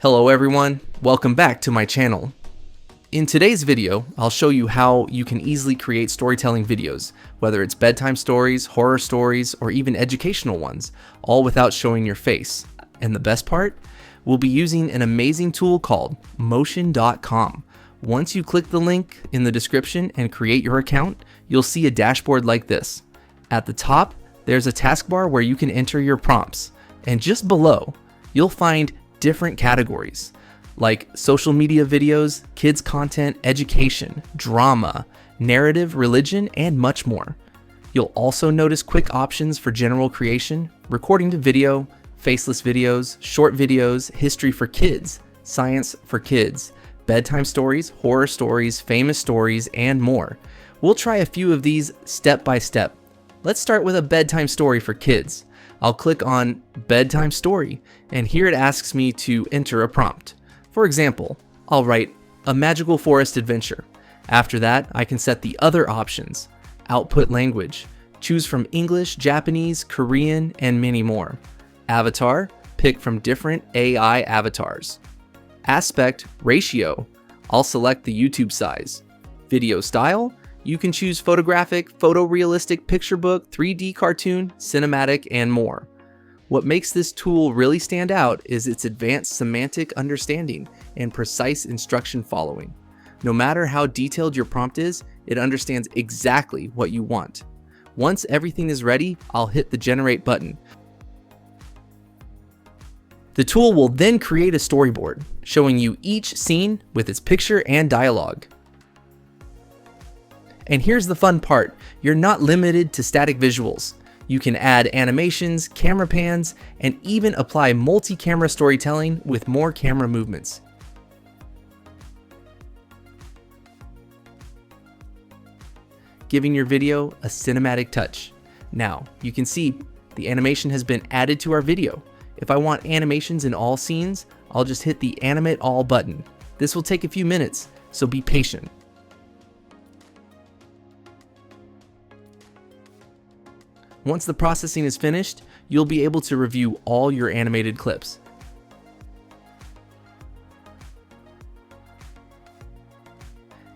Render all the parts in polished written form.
Hello everyone, welcome back to my channel. In today's video, I'll show you how you can easily create storytelling videos, whether it's bedtime stories, horror stories, or even educational ones, all without showing your face. And the best part? We'll be using an amazing tool called Mootion.com. Once you click the link in the description and create your account, you'll see a dashboard like this. At the top, there's a taskbar where you can enter your prompts, and just below, you'll find different categories like social media videos, kids content, education, drama, narrative, religion, and much more. You'll also notice quick options for general creation, recording to video, faceless videos, short videos, history for kids, science for kids, bedtime stories, horror stories, famous stories, and more. We'll try a few of these step by step. Let's start with a bedtime story for kids. I'll click on Bedtime Story, and here it asks me to enter a prompt. For example, I'll write a magical forest adventure. After that, I can set the other options. Output language, choose from English, Japanese, Korean, and many more. Avatar, pick from different AI avatars. Aspect ratio, I'll select the YouTube size. Video style, you can choose photographic, photorealistic, picture book, 3D cartoon, cinematic, and more. What makes this tool really stand out is its advanced semantic understanding and precise instruction following. No matter how detailed your prompt is, it understands exactly what you want. Once everything is ready, I'll hit the generate button. The tool will then create a storyboard, showing you each scene with its picture and dialogue. And here's the fun part, you're not limited to static visuals. You can add animations, camera pans, and even apply multi-camera storytelling with more camera movements. Giving your video a cinematic touch. Now, you can see the animation has been added to our video. If I want animations in all scenes, I'll just hit the Animate All button. This will take a few minutes, so be patient. Once the processing is finished, you'll be able to review all your animated clips.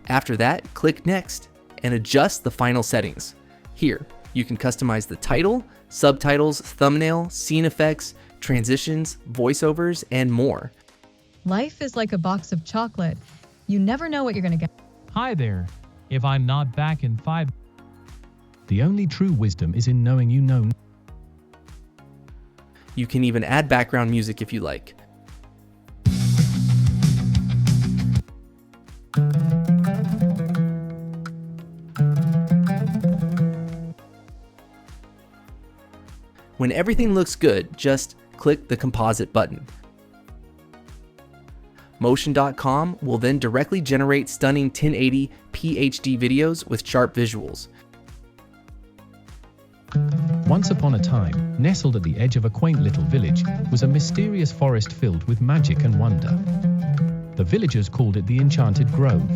After that, click Next and adjust the final settings. Here, you can customize the title, subtitles, thumbnail, scene effects, transitions, voiceovers, and more. Life is like a box of chocolate. You never know what you're gonna get. Hi there. If I'm not back in 5... The only true wisdom is in knowing you know. You can even add background music if you like. When everything looks good, just click the composite button. Mootion.com will then directly generate stunning 1080p HD videos with sharp visuals. Once upon a time, nestled at the edge of a quaint little village, was a mysterious forest filled with magic and wonder. The villagers called it the Enchanted Grove.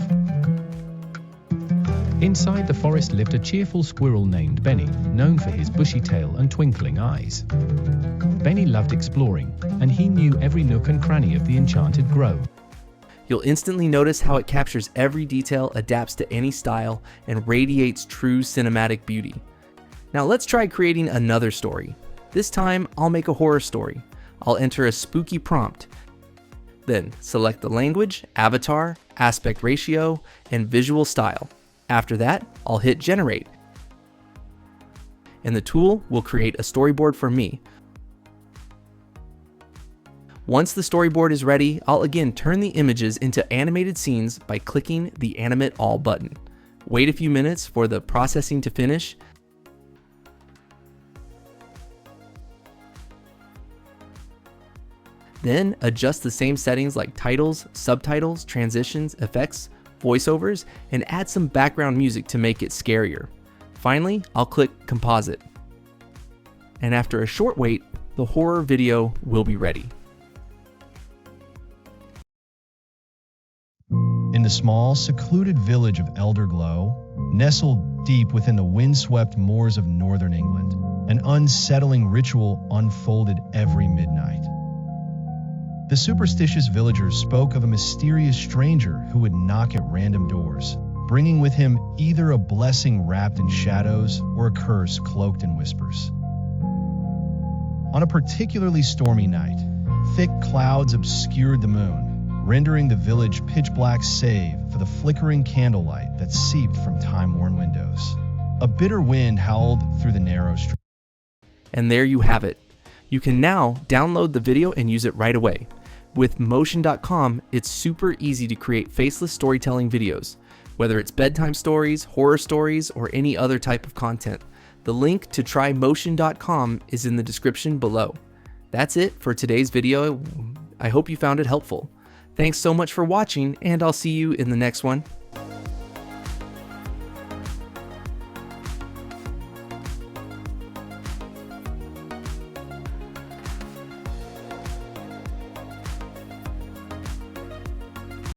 Inside the forest lived a cheerful squirrel named Benny, known for his bushy tail and twinkling eyes. Benny loved exploring, and he knew every nook and cranny of the Enchanted Grove. You'll instantly notice how it captures every detail, adapts to any style, and radiates true cinematic beauty. Now let's try creating another story. This time, I'll make a horror story. I'll enter a spooky prompt. Then select the language, avatar, aspect ratio, and visual style. After that, I'll hit generate. And the tool will create a storyboard for me. Once the storyboard is ready, I'll again turn the images into animated scenes by clicking the Animate All button. Wait a few minutes for the processing to finish. Then adjust the same settings like titles, subtitles, transitions, effects, voiceovers, and add some background music to make it scarier. Finally, I'll click Composite. And after a short wait, the horror video will be ready. In the small, secluded village of Elderglow, nestled deep within the windswept moors of northern England, an unsettling ritual unfolded every midnight. The superstitious villagers spoke of a mysterious stranger who would knock at random doors, bringing with him either a blessing wrapped in shadows or a curse cloaked in whispers. On a particularly stormy night, thick clouds obscured the moon, rendering the village pitch black save for the flickering candlelight that seeped from time-worn windows. A bitter wind howled through the narrow street. And there you have it. You can now download the video and use it right away. With Mootion.com, it's super easy to create faceless storytelling videos, whether it's bedtime stories, horror stories, or any other type of content. The link to try Mootion.com is in the description below. That's it for today's video. I hope you found it helpful. Thanks so much for watching, and I'll see you in the next one.